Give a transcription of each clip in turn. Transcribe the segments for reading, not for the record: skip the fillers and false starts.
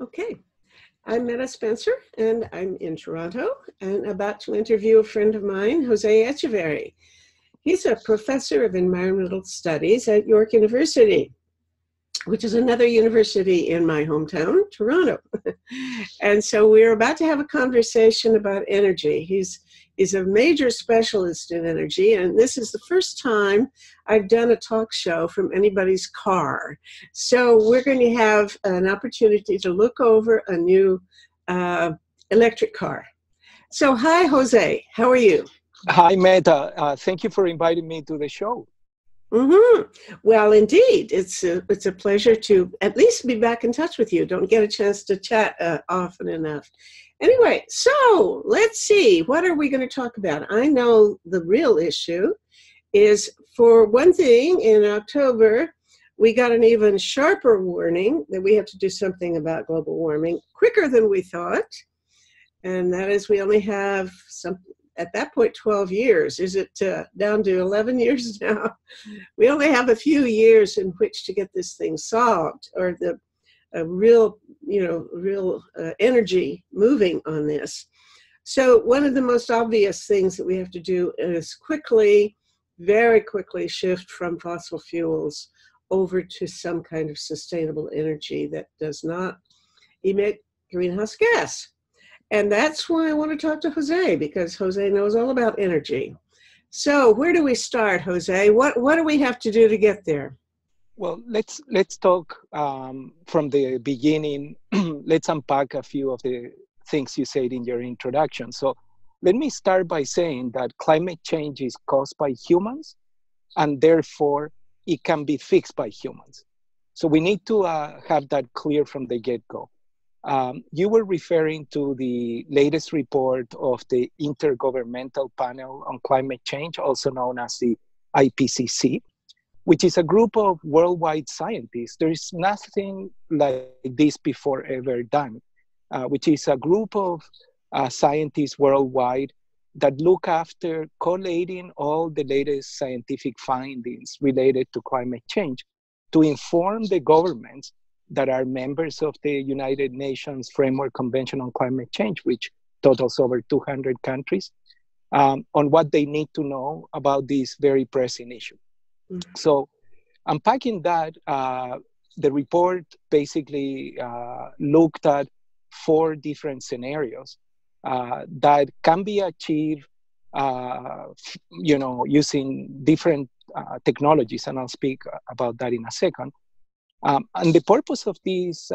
Okay, I'm Metta Spencer, and I'm in Toronto, and about to interview a friend of mine, José Etcheverry. He's a professor of environmental studies at York University, which is another university in my hometown, Toronto. And so we're about to have a conversation about energy. He's a major specialist in energy, and this is the first time I've done a talk show from anybody's car. So we're going to have an opportunity to look over a new electric car. So hi, Jose. How are you? Hi, Metta. Thank you for inviting me to the show. Mm-hmm. Well, indeed, it's a pleasure to at least be back in touch with you. Don't get a chance to chat often enough. Anyway, so let's see. What are we going to talk about? I know the real issue is, for one thing, in October, we got an even sharper warning that we have to do something about global warming quicker than we thought. And that is, we only have at that point, 12 years. Is it down to 11 years now? We only have a few years in which to get this thing solved, or the real energy moving on this. So one of the most obvious things that we have to do is very quickly shift from fossil fuels over to some kind of sustainable energy that does not emit greenhouse gas. And that's why I want to talk to Jose, because Jose knows all about energy. So where do we start, Jose? What do we have to do to get there? Well, let's talk from the beginning. Let's unpack a few of the things you said in your introduction. So let me start by saying that climate change is caused by humans, and therefore it can be fixed by humans. So we need to have that clear from the get-go. You were referring to the latest report of the Intergovernmental Panel on Climate Change, also known as the IPCC, which is a group of worldwide scientists. There is nothing like this before ever done, which is a group of scientists worldwide that look after collating all the latest scientific findings related to climate change to inform the governments that are members of the United Nations Framework Convention on Climate Change, which totals over 200 countries, on what they need to know about this very pressing issue. Mm-hmm. So unpacking that, the report basically looked at 4 different scenarios that can be achieved using different technologies, and I'll speak about that in a second. And the purpose of these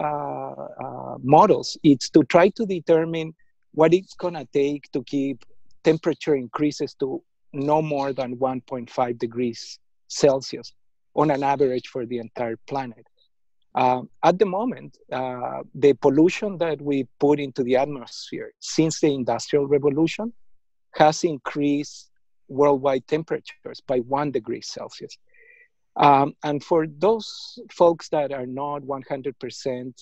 models is to try to determine what it's going to take to keep temperature increases to no more than 1.5 degrees Celsius on an average for the entire planet. At the moment, the pollution that we put into the atmosphere since the Industrial Revolution has increased worldwide temperatures by 1 degree Celsius. And for those folks that are not 100%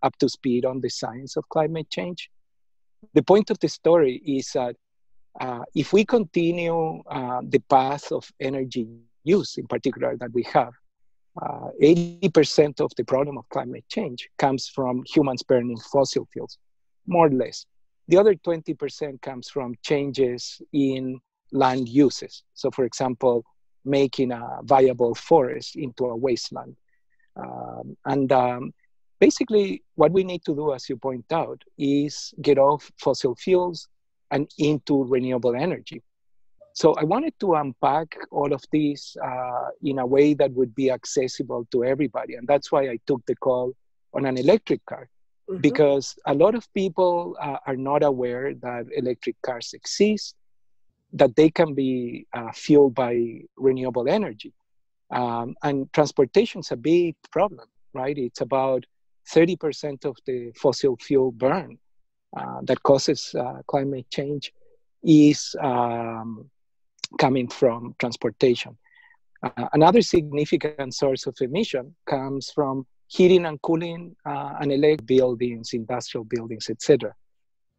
up to speed on the science of climate change, the point of the story is that if we continue the path of energy use, in particular, that we have, 80% of the problem of climate change comes from humans burning fossil fuels, more or less. The other 20% comes from changes in land uses. So, for example, making a viable forest into a wasteland. Basically, what we need to do, as you point out, is get off fossil fuels and into renewable energy. So I wanted to unpack all of this in a way that would be accessible to everybody. And that's why I took the call on an electric car, mm-hmm. because a lot of people are not aware that electric cars exist, that they can be fueled by renewable energy. And transportation is a big problem, right? It's about 30% of the fossil fuel burn that causes climate change is coming from transportation. Another significant source of emission comes from heating and cooling and electric buildings, industrial buildings, etc.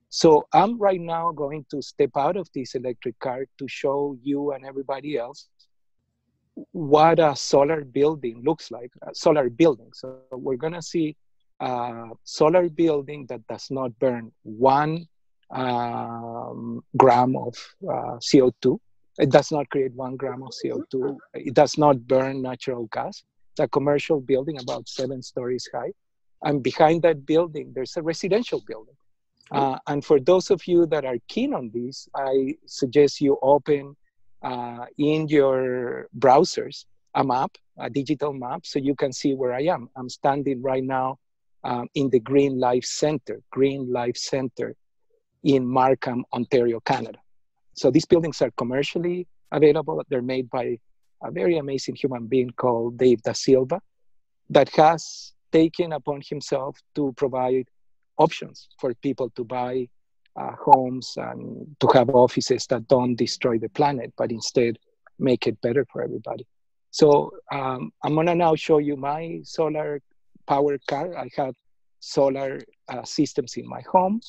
So I'm right now going to step out of this electric car to show you and everybody else what a solar building looks like, a solar building. So we're going to see solar building that does not burn 1 gram of CO2. It does not create 1 gram of CO2. It does not burn natural gas. It's a commercial building about 7 stories high. And behind that building, there's a residential building. And for those of you that are keen on this, I suggest you open in your browsers a map, a digital map, so you can see where I am. I'm standing right now in the Green Life Center in Markham, Ontario, Canada. So these buildings are commercially available. They're made by a very amazing human being called Dave Da Silva that has taken upon himself to provide options for people to buy homes and to have offices that don't destroy the planet, but instead make it better for everybody. So I'm gonna now show you my solar powered car. I have solar systems in my home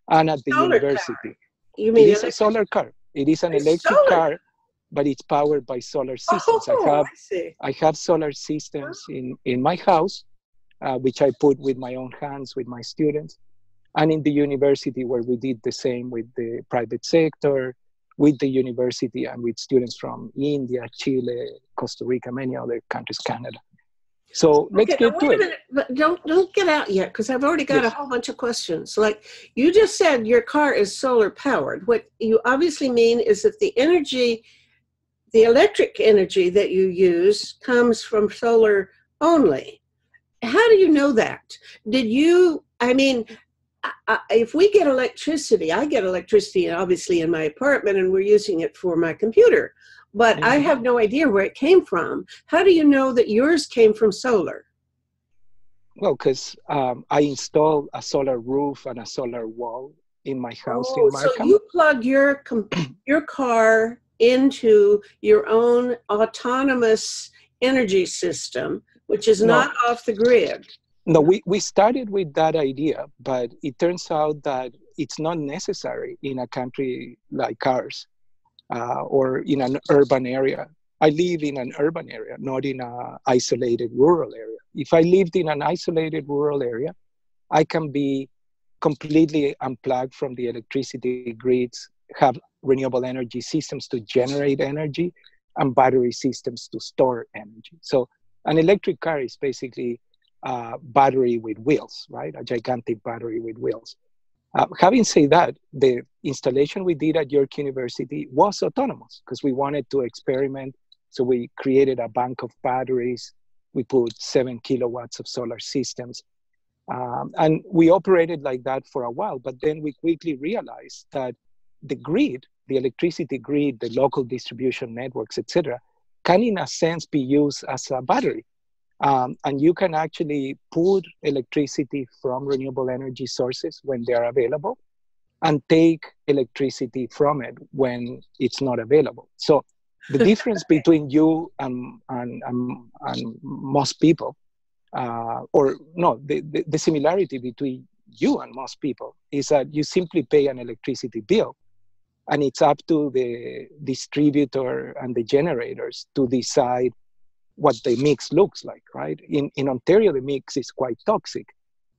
and at the university. Car. You mean it is a solar car. It is an electric car, but it's powered by solar systems. I have solar systems in my house, which I put with my own hands with my students, and in the university where we did the same with the private sector, with the university and with students from India, Chile, Costa Rica, many other countries, Canada. So let's get to it. But don't get out yet, because I've already got a whole bunch of questions. Like you just said, your car is solar powered. What you obviously mean is that the energy, the electric energy that you use comes from solar only. How do you know that? If we get electricity, I get electricity obviously in my apartment and we're using it for my computer, but I have no idea where it came from. How do you know that yours came from solar? Well, because I installed a solar roof and a solar wall in my house in Markham. So you plug your car into your own autonomous energy system, which is not off the grid. No, we started with that idea, but it turns out that it's not necessary in a country like ours or in an urban area. I live in an urban area, not in an isolated rural area. If I lived in an isolated rural area, I can be completely unplugged from the electricity grids, have renewable energy systems to generate energy, and battery systems to store energy. So an electric car is basically battery with wheels, right? A gigantic battery with wheels. Having said that, the installation we did at York University was autonomous because we wanted to experiment. So we created a bank of batteries. We put 7 kilowatts of solar systems. And we operated like that for a while, but then we quickly realized that the grid, the electricity grid, the local distribution networks, etc., can in a sense be used as a battery. And you can actually put electricity from renewable energy sources when they are available and take electricity from it when it's not available. So the difference between you and most people, the similarity between you and most people is that you simply pay an electricity bill, and it's up to the distributor and the generators to decide what the mix looks like, right? In Ontario, the mix is quite toxic.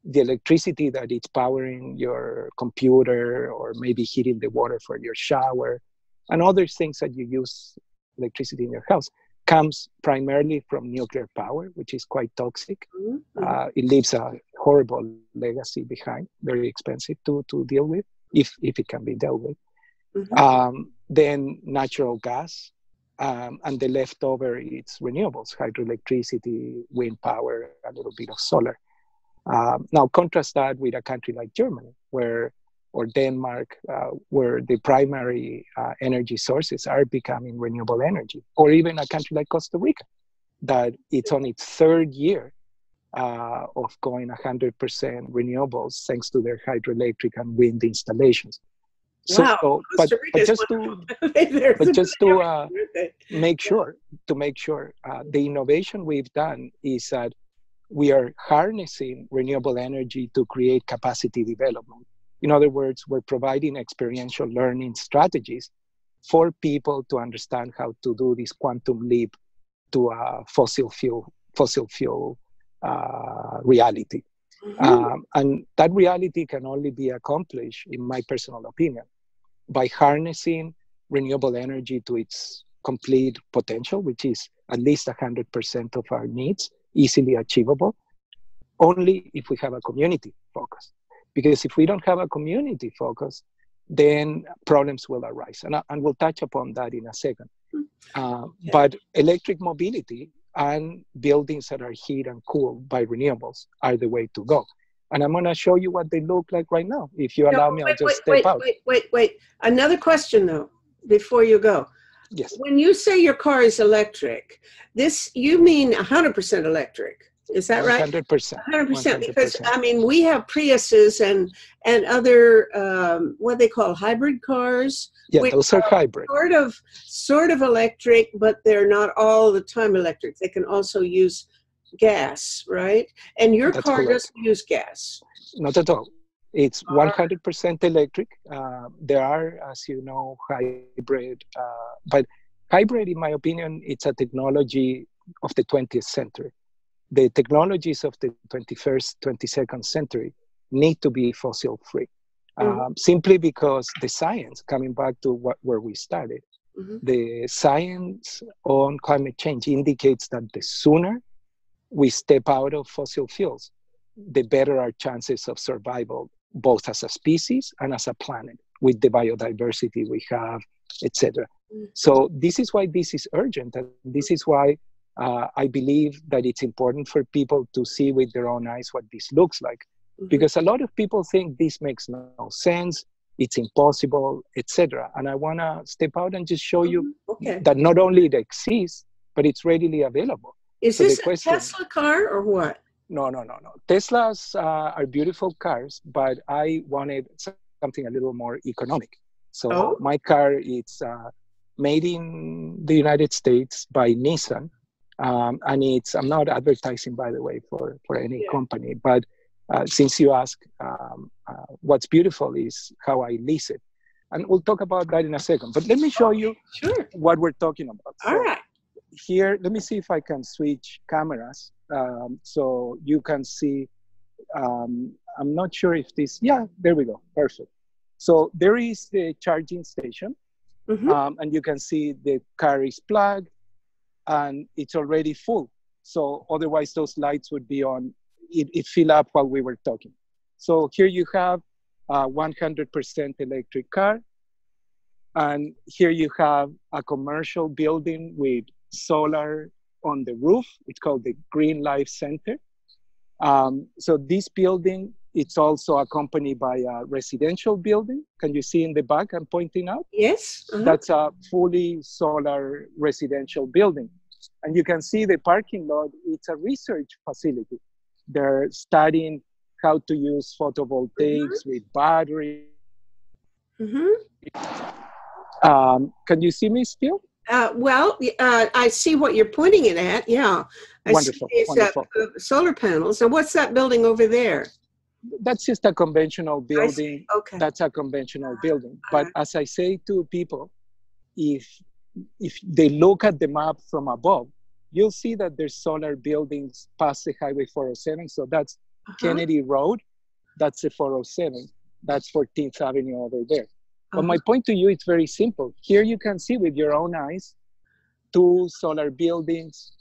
The electricity that it's powering your computer or maybe heating the water for your shower and other things that you use electricity in your house comes primarily from nuclear power, which is quite toxic. Mm-hmm. It leaves a horrible legacy behind, very expensive to deal with, if it can be dealt with. Mm-hmm. Then natural gas, and the leftover it's renewables, hydroelectricity, wind power, a little bit of solar. Now contrast that with a country like Germany, or Denmark, where the primary energy sources are becoming renewable energy, or even a country like Costa Rica, that it's on its third year of going 100% renewables thanks to their hydroelectric and wind installations. Wow. So, but just to make sure, the innovation we've done is that we are harnessing renewable energy to create capacity development. In other words, we're providing experiential learning strategies for people to understand how to do this quantum leap to a fossil fuel reality. And that reality can only be accomplished, in my personal opinion, by harnessing renewable energy to its complete potential, which is at least 100% of our needs, easily achievable, only if we have a community focus. Because if we don't have a community focus, then problems will arise. And we'll touch upon that in a second. But electric mobility and buildings that are heated and cooled by renewables are the way to go. And I'm going to show you what they look like right now. If you allow me, I'll just step out. Wait. Another question, though, before you go. Yes. When you say your car is electric, you mean 100% electric. Is that right? 100%. 100%. Because, I mean, we have Priuses and other, what they call hybrid cars. Yeah, those are hybrid. Sort of electric, but they're not all the time electric. They can also use gas, right? And your car doesn't use gas. Not at all. It's 100% electric. There are, as you know, hybrid, but hybrid, in my opinion, it's a technology of the 20th century. The technologies of the 21st, 22nd century need to be fossil free, simply because the science, coming back to where we started, the science on climate change indicates that the sooner we step out of fossil fuels, the better our chances of survival, both as a species and as a planet, with the biodiversity we have, etc. So this is why this is urgent, and this is why I believe that it's important for people to see with their own eyes what this looks like. Because a lot of people think this makes no sense, it's impossible, etc. And I want to step out and just show you that not only it exists, but it's readily available. Is this a Tesla car or what? No. Teslas are beautiful cars, but I wanted something a little more economic. So my car is made in the United States by Nissan. And I'm not advertising, by the way, for any company, but since you ask, what's beautiful is how I lease it. And we'll talk about that in a second. But let me show you what we're talking about. All right. Here, let me see if I can switch cameras so you can see. I'm not sure if there we go. Perfect. So there is the charging station. And you can see the car is plugged and it's already full. So otherwise those lights would be on, it fill up while we were talking. So here you have a 100% electric car. And here you have a commercial building with solar on the roof. It's called the Green Life Center. So this building, it's also accompanied by a residential building. Can you see in the back I'm pointing out? Yes. That's a fully solar residential building. And you can see the parking lot, it's a research facility. They're studying how to use photovoltaics with batteries. Can you see me still? I see what you're pointing it at. Yeah. Wonderful. Solar panels. And what's that building over there? That's just a conventional building. Okay. That's a conventional building. But as I say to people, if they look at the map from above, you'll see that there's solar buildings past the Highway 407. So that's Kennedy Road. That's the 407. That's 14th Avenue over there. But my point to you, it's very simple. Here you can see with your own eyes 2 solar buildings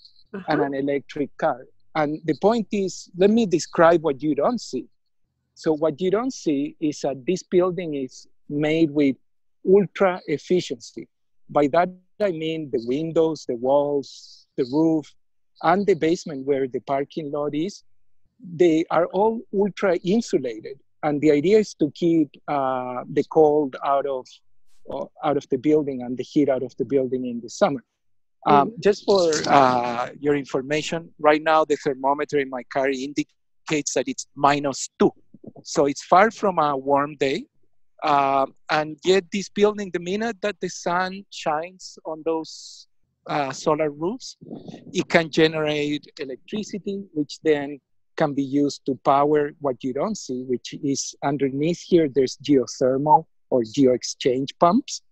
and an electric car. And the point is, let me describe what you don't see. So what you don't see is that this building is made with ultra efficiency. By that, I mean the windows, the walls, the roof, and the basement where the parking lot is, they are all ultra insulated. And the idea is to keep the cold out of the building and the heat out of the building in the summer. Just for your information, right now the thermometer in my car indicates that it's -2. So it's far from a warm day. And yet this building, the minute that the sun shines on those solar roofs, it can generate electricity, which then can be used to power what you don't see, which is underneath here, there's geothermal or geo-exchange pumps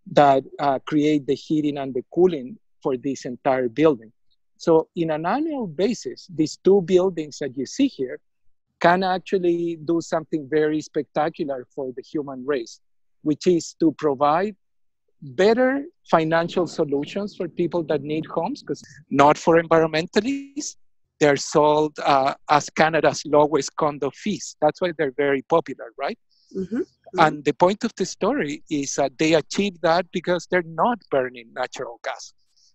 that create the heating and the cooling for this entire building. So in an annual basis, these 2 buildings that you see here can actually do something very spectacular for the human race, which is to provide better financial solutions for people that need homes, because not for environmentalists. They're sold as Canada's lowest condo fees. That's why they're very popular, right? Mm-hmm. Mm-hmm. And the point of the story is that they achieve that because they're not burning natural gas.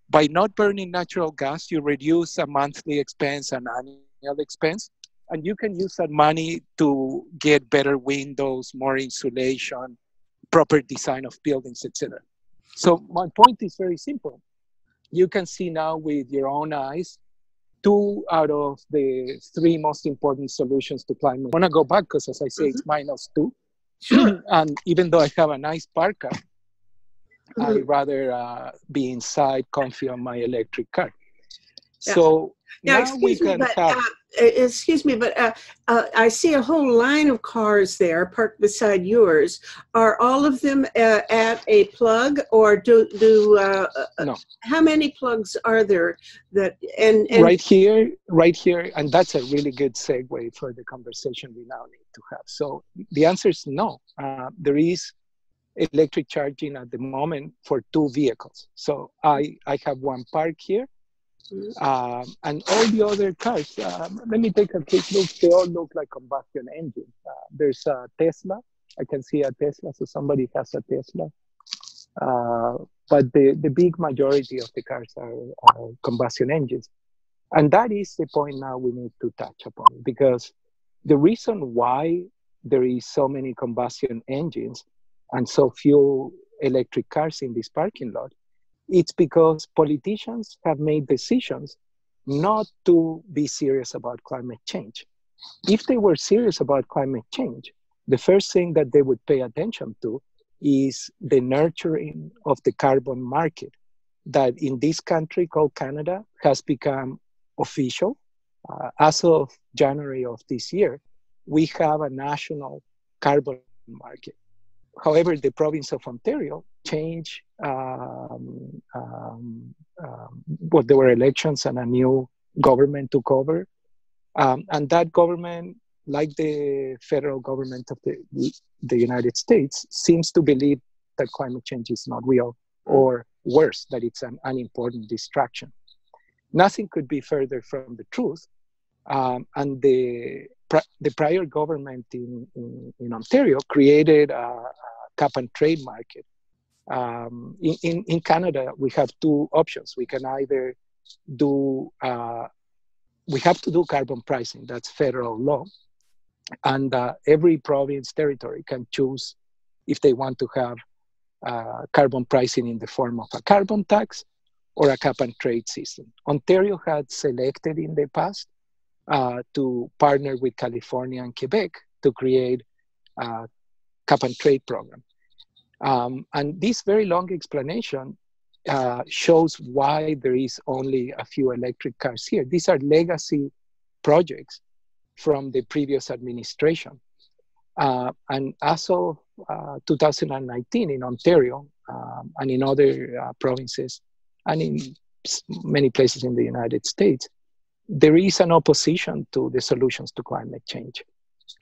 By not burning natural gas, you reduce a monthly expense, an annual expense, and you can use that money to get better windows, more insulation, proper design of buildings, etc. So my point is very simple. You can see now with your own eyes 2 out of the 3 most important solutions to climate. I want to go back because, as I say, it's -2. Sure. And even though I have a nice parka, Mm-hmm. I'd rather be inside, comfy on my electric car. Yeah. So Now, now we can have. excuse me, but I see a whole line of cars there parked beside yours. Are all of them at a plug, or do No. How many plugs are there? That and right here, and that's a really good segue for the conversation we now need to have. So the answer is no. There is electric charging at the moment for 2 vehicles. So I have one park here. And all the other cars, let me take a quick look. They all look like combustion engines. There's a Tesla. I can see a Tesla, so somebody has a Tesla. But the big majority of the cars are combustion engines. And that is the point now we need to touch upon, because the reason why there is so many combustion engines and so few electric cars in this parking lot, it's because politicians have made decisions not to be serious about climate change. If they were serious about climate change, the first thing that they would pay attention to is the nurturing of the carbon market that in this country called Canada has become official. As of January of this year, we have a national carbon market. However, the province of Ontario changed, there were elections and a new government took over. And that government, like the federal government of the United States, seems to believe that climate change is not real, or worse, that it's an unimportant distraction. Nothing could be further from the truth. And the prior government in Ontario created a cap and trade market. In Canada, we have 2 options. We can either do, we have to do carbon pricing, that's federal law. And every province, territory can choose if they want to have carbon pricing in the form of a carbon tax or a cap and trade system. Ontario had selected in the past to partner with California and Quebec to create a cap and trade program. And this very long explanation shows why there is only a few electric cars here. These are legacy projects from the previous administration. And as of 2019 in Ontario and in other provinces and in many places in the United States, there is an opposition to the solutions to climate change.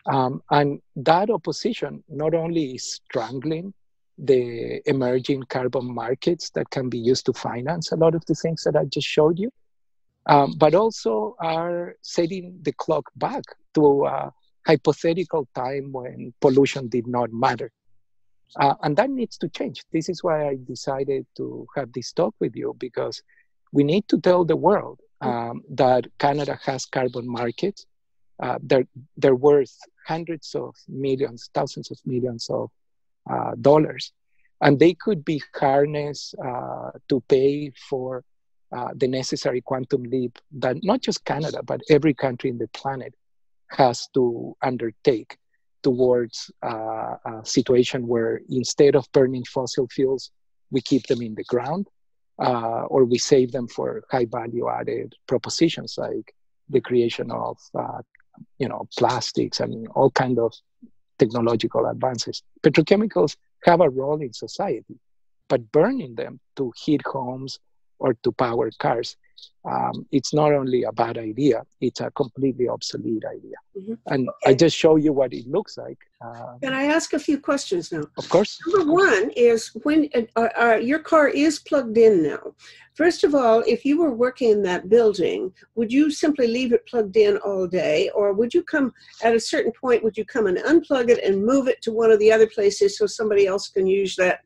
And that opposition not only is strangling the emerging carbon markets that can be used to finance a lot of the things that I just showed you, but also are setting the clock back to a hypothetical time when pollution did not matter. And that needs to change. This is why I decided to have this talk with you, because we need to tell the world that Canada has carbon markets. They're worth hundreds of millions, thousands of millions of dollars. And they could be harnessed to pay for the necessary quantum leap that not just Canada, but every country in the planet has to undertake towards a situation where instead of burning fossil fuels, we keep them in the ground, or we save them for high value added propositions like the creation of plastics and all kinds of technological advances. Petrochemicals have a role in society, but burning them to heat homes or to power cars it's not only a bad idea, it's a completely obsolete idea. Mm-hmm. And Okay. I just show you what it looks like. Can I ask a few questions now? Of course. Number one is when your car is plugged in now. First of all, if you were working in that building, would you simply leave it plugged in all day, or would you come at a certain point? Would you come and unplug it and move it to one of the other places so somebody else can use that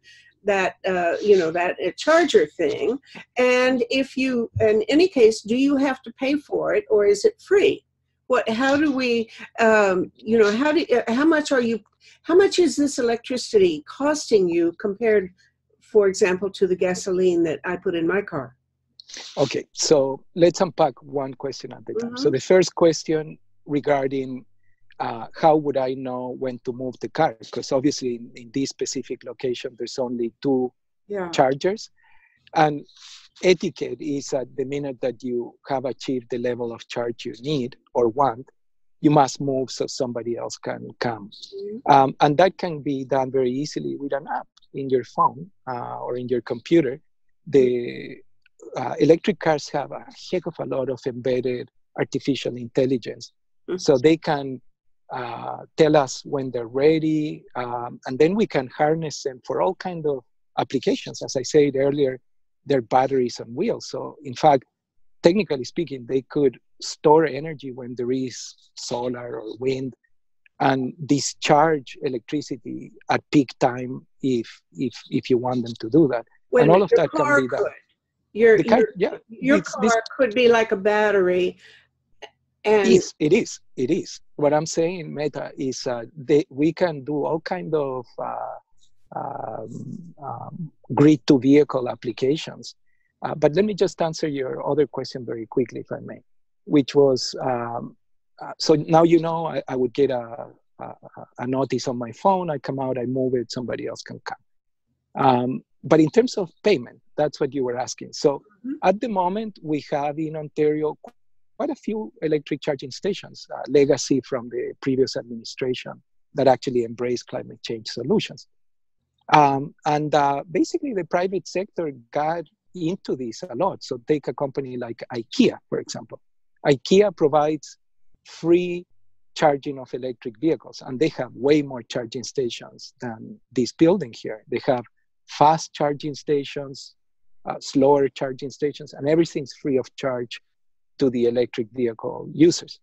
charger thing? And if you, in any case, do you have to pay for it, or is it free? How do we, how much is this electricity costing you compared, for example, to the gasoline that I put in my car? Okay, so let's unpack one question at a time. So the first question regarding how would I know when to move the car? Because obviously in this specific location, there's only two chargers. And etiquette is at the minute that you have achieved the level of charge you need or want, you must move so somebody else can come. And that can be done very easily with an app in your phone or in your computer. The electric cars have a heck of a lot of embedded artificial intelligence. So they can tell us when they're ready, and then we can harness them for all kinds of applications. As I said earlier, they're batteries on wheels. So in fact, technically speaking, they could store energy when there is solar or wind and discharge electricity at peak time if you want them to do that. And all of that can be done. Your car could be like a battery. And it is. What I'm saying, Metta, is we can do all kind of grid to vehicle applications. But let me just answer your other question very quickly, if I may, which was, so now I would get a notice on my phone, I come out, I move it, somebody else can come. But in terms of payment, that's what you were asking. So at the moment, we have in Ontario quite a few electric charging stations, legacy from the previous administration that actually embrace climate change solutions. Basically, the private sector got into this a lot. So take a company like IKEA, for example. IKEA provides free charging of electric vehicles, and they have way more charging stations than this building here. They have fast charging stations, slower charging stations, and everything's free of charge to the electric vehicle users.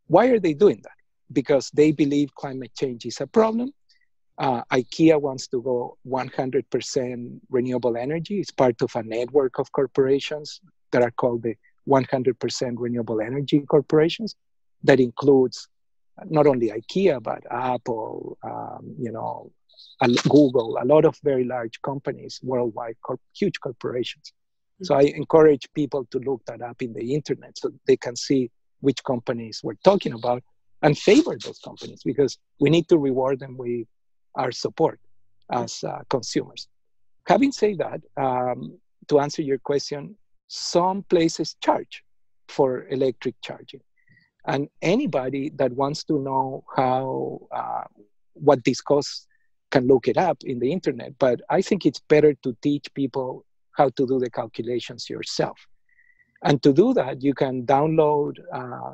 Why are they doing that? Because they believe climate change is a problem. IKEA wants to go 100% renewable energy. It's part of a network of corporations that are called the 100% renewable energy corporations. That includes not only IKEA, but Apple, Google, a lot of very large companies worldwide, huge corporations. So I encourage people to look that up in the internet so they can see which companies we're talking about and favor those companies, because we need to reward them with our support as consumers. Having said that, to answer your question, some places charge for electric charging. And anybody that wants to know what this costs can look it up in the internet. But I think it's better to teach people how to do the calculations yourself. And to do that, you can download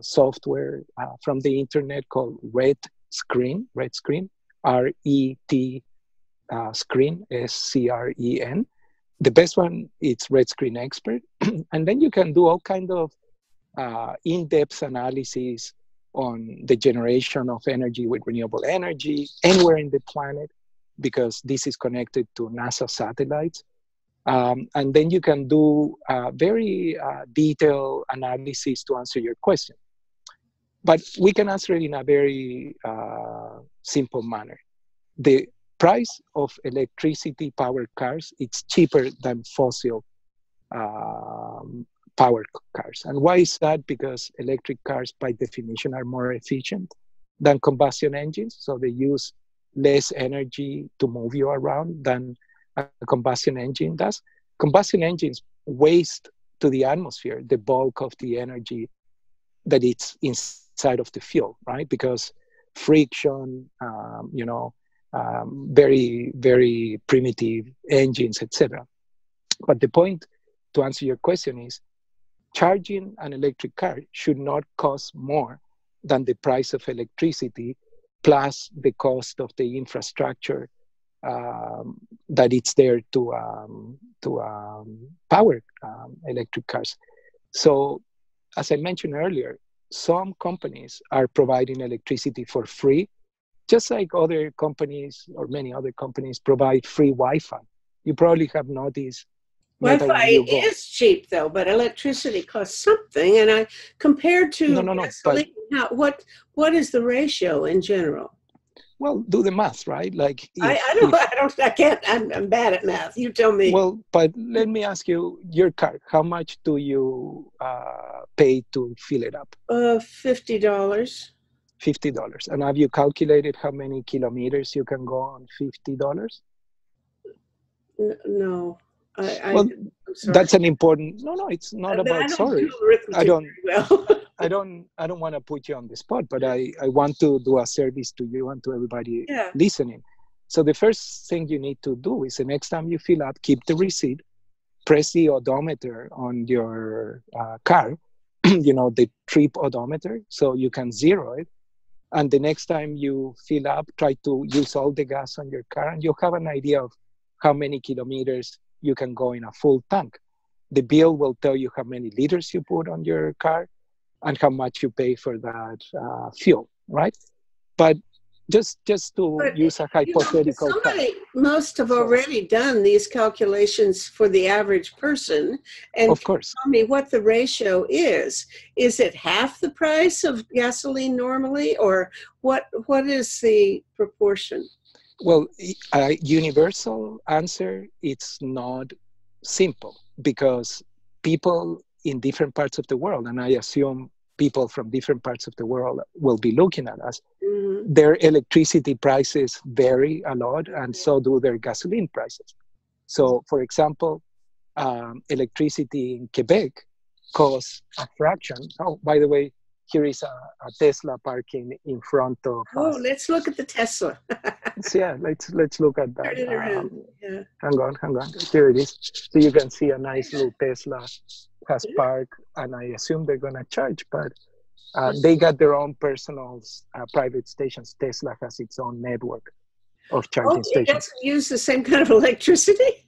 software from the internet called RET-Screen, R-E-T screen, S-C-R-E-N. The best one is RET-Screen Expert. And then you can do all kind of in-depth analysis on the generation of energy with renewable energy anywhere in the planet, because this is connected to NASA satellites. And then you can do very detailed analysis to answer your question. But we can answer it in a very simple manner. The price of electricity powered cars, it's cheaper than fossil powered cars. And why is that? Because electric cars by definition are more efficient than combustion engines. So they use less energy to move you around than a combustion engine does. Combustion engines waste to the atmosphere the bulk of the energy that it's inside of the fuel, right? Because friction, very, very primitive engines, etc. But the point, to answer your question, is charging an electric car should not cost more than the price of electricity plus the cost of the infrastructure that it's there to power electric cars. So, as I mentioned earlier, some companies are providing electricity for free, just like other companies or many other companies provide free Wi-Fi. You probably have noticed, Meta, when Wi-Fi you go. is cheap though, but electricity costs something. And I compared to No. But gasoline, what is the ratio in general? well, do the math, right? Like I can't. I'm bad at math. You tell me. well, but let me ask you, your car, how much do you pay to fill it up? $50. $50. And have you calculated how many kilometers you can go on $50? No, Well, I'm sorry. that's an important. No, it's not But I about don't sorry. do arithmetic I don't. very well. I don't want to put you on the spot, but I want to do a service to you and to everybody Yeah. listening. So the first thing you need to do is the next time you fill up, keep the receipt, press the odometer on your car, the trip odometer, so you can zero it. And the next time you fill up, try to use all the gas on your car, and you'll have an idea of how many kilometers you can go in a full tank. The bill will tell you how many liters you put on your car and how much you pay for that fuel, right? But just to use a hypothetical somebody must have already done these calculations for the average person. And of course, tell me what the ratio is. Is it half the price of gasoline normally, or what is the proportion? Well, a universal answer, it's not simple because people in different parts of the world, and I assume people from different parts of the world will be looking at us, their electricity prices vary a lot, and so do their gasoline prices. So, for example, electricity in Quebec costs a fraction. Oh, by the way, here is a Tesla parking in front of us. Let's look at the Tesla. So yeah, let's look at that. Yeah. Hang on. Here it is. So you can see a nice little Tesla has parked, and I assume they're gonna charge, but they got their own personal private stations. Tesla has its own network of charging stations. It doesn't use the same kind of electricity?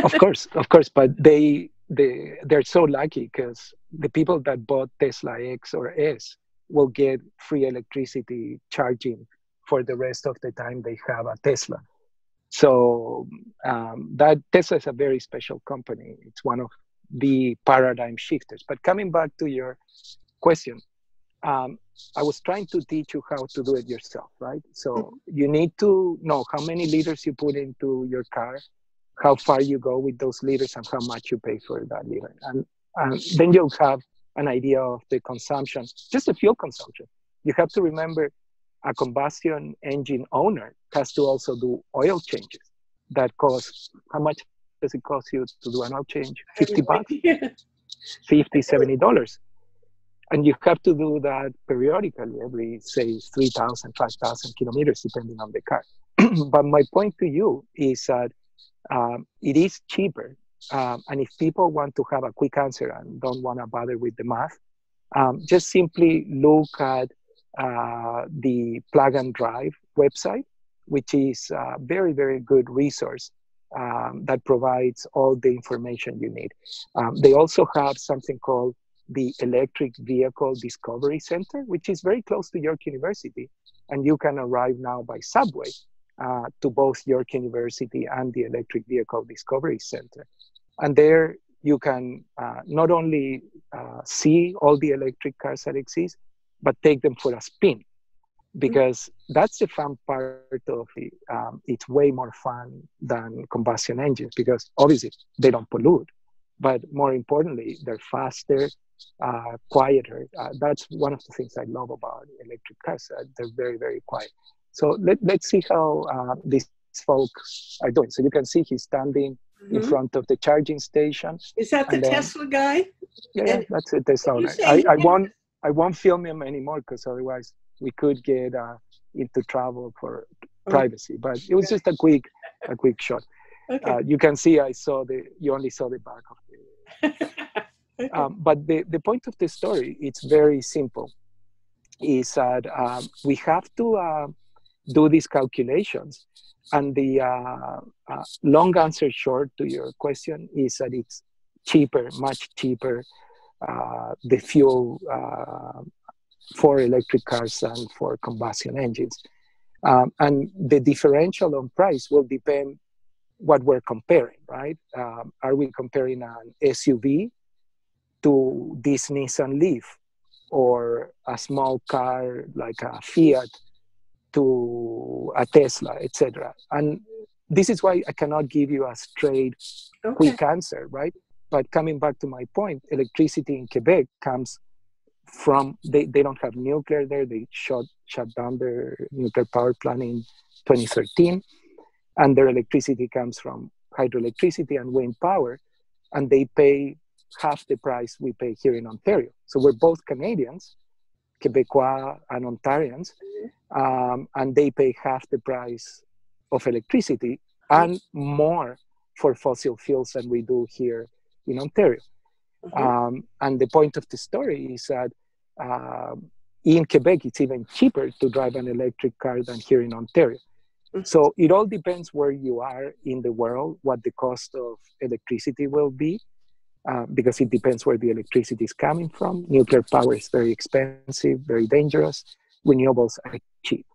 Of course, but they're so lucky because the people that bought Tesla X or S will get free electricity charging for the rest of the time they have a Tesla. So that Tesla is a very special company. It's one of the paradigm shifters. But coming back to your question, I was trying to teach you how to do it yourself, right? So you need to know how many liters you put into your car, how far you go with those liters, and how much you pay for that liter. And then you'll have an idea of the consumption, just the fuel consumption. You have to remember a combustion engine owner has to also do oil changes. That costs, how much does it cost you to do an oil change? $50? $50, $70. And you have to do that periodically, every, say, 3,000, 5,000 kilometers, depending on the car. But my point to you is that it is cheaper. And if people want to have a quick answer and don't want to bother with the math, just simply look at the Plug and Drive website, which is a very, very good resource that provides all the information you need. They also have something called the Electric Vehicle Discovery Center, which is very close to York University. And you can arrive now by subway to both York University and the Electric Vehicle Discovery Center. And there you can not only see all the electric cars that exist, but take them for a spin, because that's the fun part of it. It's way more fun than combustion engines because obviously they don't pollute, but more importantly, they're faster, quieter. That's one of the things I love about electric cars. They're very, very quiet. So let's see how these folks are doing. So you can see he's standing in front of the charging station. Is that the Tesla guy? Yeah, that's a Tesla owner. I won't film him anymore because otherwise we could get into trouble for privacy. But it was just a quick shot. Okay. You can see you only saw the back of the Okay. But the point of the story, it's very simple, is that we have to do these calculations. And the long answer short to your question is that it's cheaper, much cheaper, the fuel for electric cars than for combustion engines. And the differential on price will depend what we're comparing, right? Are we comparing an SUV to this Nissan Leaf, or a small car like a Fiat to a Tesla, etc.? And this is why I cannot give you a straight, Okay. quick answer, right? But coming back to my point, electricity in Quebec comes from, they don't have nuclear there. They shut down their nuclear power plant in 2013. And their electricity comes from hydroelectricity and wind power. And they pay half the price we pay here in Ontario. So we're both Canadians, Quebecois and Ontarians, and they pay half the price of electricity and more for fossil fuels than we do here in Ontario. And the point of the story is that in Quebec, it's even cheaper to drive an electric car than here in Ontario. So it all depends where you are in the world, what the cost of electricity will be, because it depends where the electricity is coming from. Nuclear power is very expensive, very dangerous. Renewables are cheap.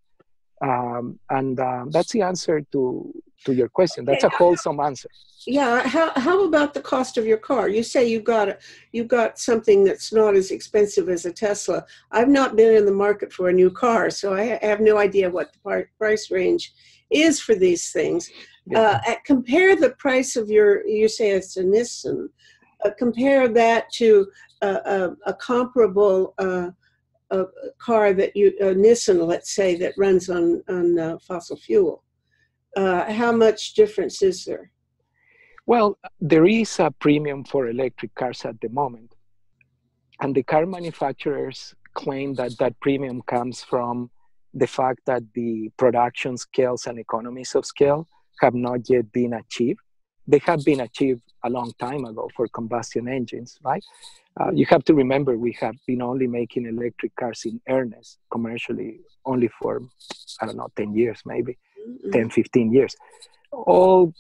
And that's the answer to your question. That's a wholesome answer. Yeah. How about the cost of your car? You say you got something that's not as expensive as a Tesla. I've not been in the market for a new car, so I have no idea what the price range is for these things. Yeah. Compare the price of you say it's a Nissan. Compare that to a comparable a car that a Nissan, let's say, that runs on fossil fuel. How much difference is there? Well, there is a premium for electric cars at the moment. And the car manufacturers claim that that premium comes from the fact that the production scales and economies of scale have not yet been achieved. They have been achieved a long time ago for combustion engines, right? You have to remember, we have been only making electric cars in earnest commercially only for, I don't know, 10 years, maybe 10, 15 years. All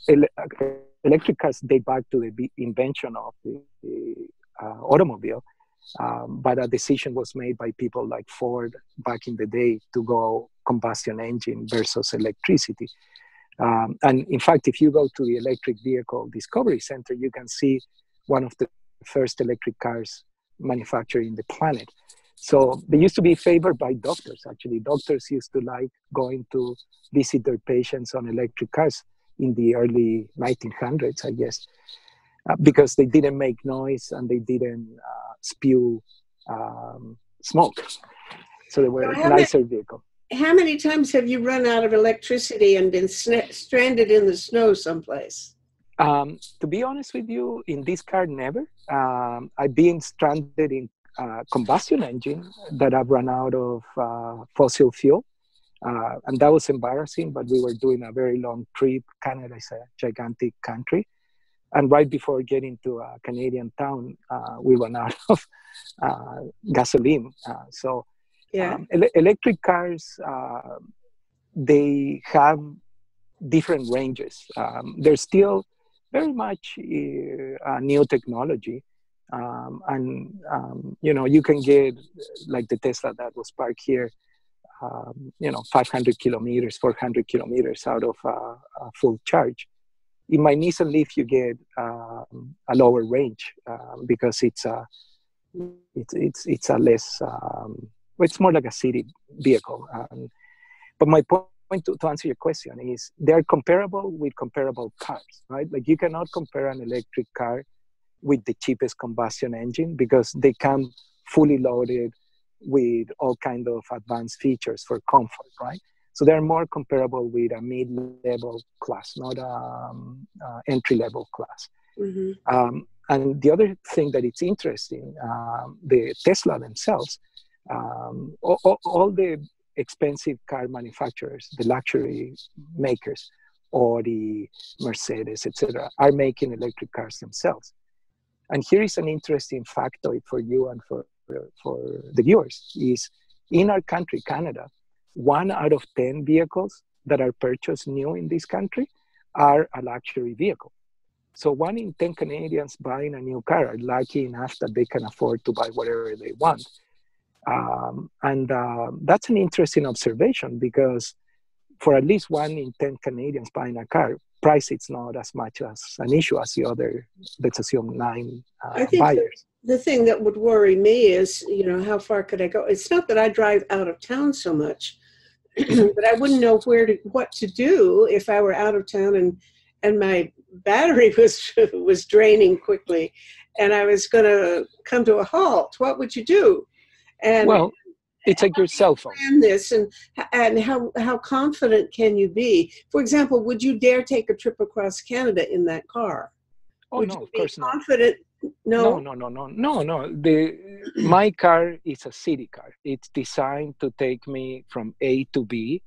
electric cars date back to the invention of the automobile. But a decision was made by people like Ford back in the day to go combustion engine versus electricity. And in fact, if you go to the Electric Vehicle Discovery Center, you can see one of the first electric cars manufactured in the planet. So they used to be favored by doctors, actually. Doctors used to like going to visit their patients on electric cars in the early 1900s, I guess, because they didn't make noise and they didn't spew smoke. So they were a nicer vehicle. How many times have you run out of electricity and been stranded in the snow someplace? To be honest with you, in this car, never. I've been stranded in combustion engine that I've run out of fossil fuel. And that was embarrassing, but we were doing a very long trip. Canada is a gigantic country. And right before getting to a Canadian town, we ran out of gasoline. Electric cars, they have different ranges. They're still very much new technology. You can get, like the Tesla that was parked here, 500 kilometers, 400 kilometers out of a full charge. In my Nissan Leaf, you get a lower range because it's a less, it's more like a city vehicle. But my point to answer your question is they're comparable with comparable cars, right? Like you cannot compare an electric car with the cheapest combustion engine because they come fully loaded with all kind of advanced features for comfort, right? So they're more comparable with a mid-level class, not an entry-level class. Mm-hmm. And the other thing that it's interesting, the Tesla themselves, all the expensive car manufacturers, the luxury makers, Audi, Mercedes, etc., are making electric cars themselves. And here is an interesting factoid for you and for the viewers is in our country, Canada, 1 out of 10 vehicles that are purchased new in this country are a luxury vehicle. So 1 in 10 Canadians buying a new car are lucky enough that they can afford to buy whatever they want. And that's an interesting observation because for at least 1 in 10 Canadians buying a car, price is not as much as an issue as the other, let's assume 9 I think buyers. The thing that would worry me is, how far could I go? It's not that I drive out of town so much, but I wouldn't know what to do if I were out of town and my battery was draining quickly and I was going to come to a halt. What would you do? And well, it's like your cell phone. And this and how confident can you be? For example, would you dare take a trip across Canada in that car? Oh, would no, you of be course confident? not. No. My car is a city car. It's designed to take me from A to B.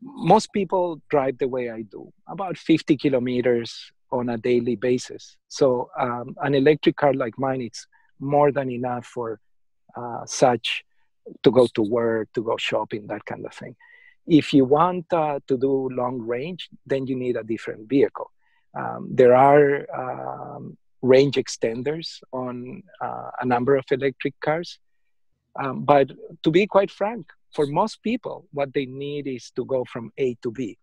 Most people drive the way I do, about 50 kilometers on a daily basis. So an electric car like mine, it's more than enough for such to go to work, to go shopping, that kind of thing. If you want to do long range, then you need a different vehicle. There are range extenders on a number of electric cars. But to be quite frank, for most people, what they need is to go from A to B.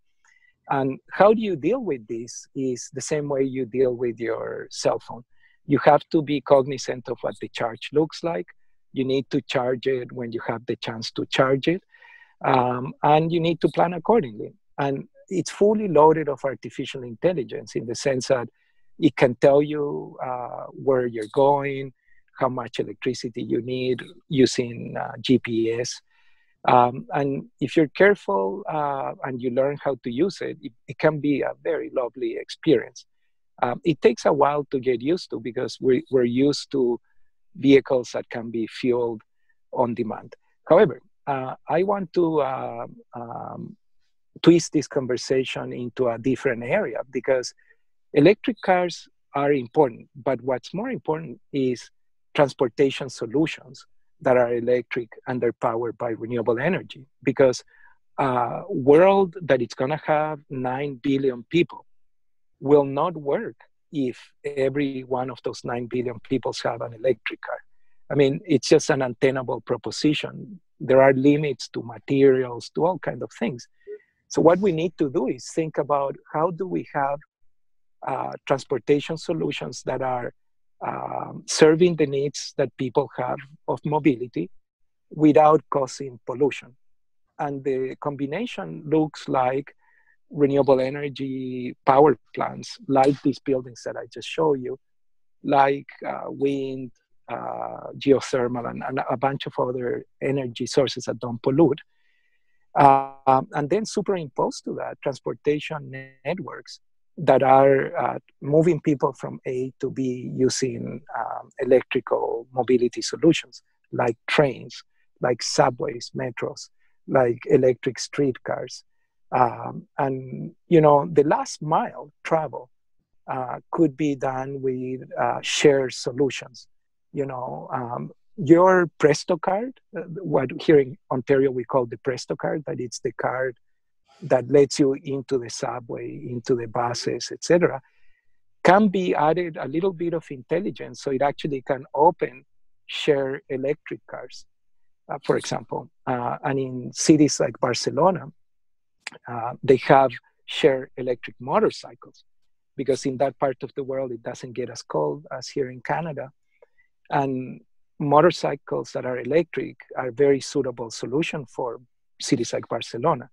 And how do you deal with this is the same way you deal with your cell phone. You have to be cognizant of what the charge looks like. You need to charge it when you have the chance to charge it. And you need to plan accordingly. And it's fully loaded of artificial intelligence in the sense that it can tell you where you're going, how much electricity you need using GPS. And if you're careful and you learn how to use it, it can be a very lovely experience. It takes a while to get used to because we're used to vehicles that can be fueled on demand. However, I want to twist this conversation into a different area because electric cars are important, but what's more important is transportation solutions that are electric and they're powered by renewable energy. Because a world that it's going to have 9 billion people will not work if every one of those 9 billion people have an electric car. I mean, it's just an untenable proposition. There are limits to materials, to all kinds of things. So what we need to do is think about how do we have transportation solutions that are serving the needs that people have of mobility without causing pollution. And the combination looks like renewable energy power plants, like these buildings that I just showed you, like wind, geothermal, and a bunch of other energy sources that don't pollute. And then superimpose to that transportation networks that are moving people from A to B using electrical mobility solutions, like trains, like subways, metros, like electric streetcars. And, the last mile travel could be done with shared solutions. Your Presto card, what here in Ontario we call the Presto card, that it's the card that lets you into the subway, into the buses, etc., can be added a little bit of intelligence so it actually can open share electric cars, for example. And in cities like Barcelona, they have share electric motorcycles because in that part of the world it doesn't get as cold as here in Canada. And motorcycles that are electric are a very suitable solution for cities like Barcelona.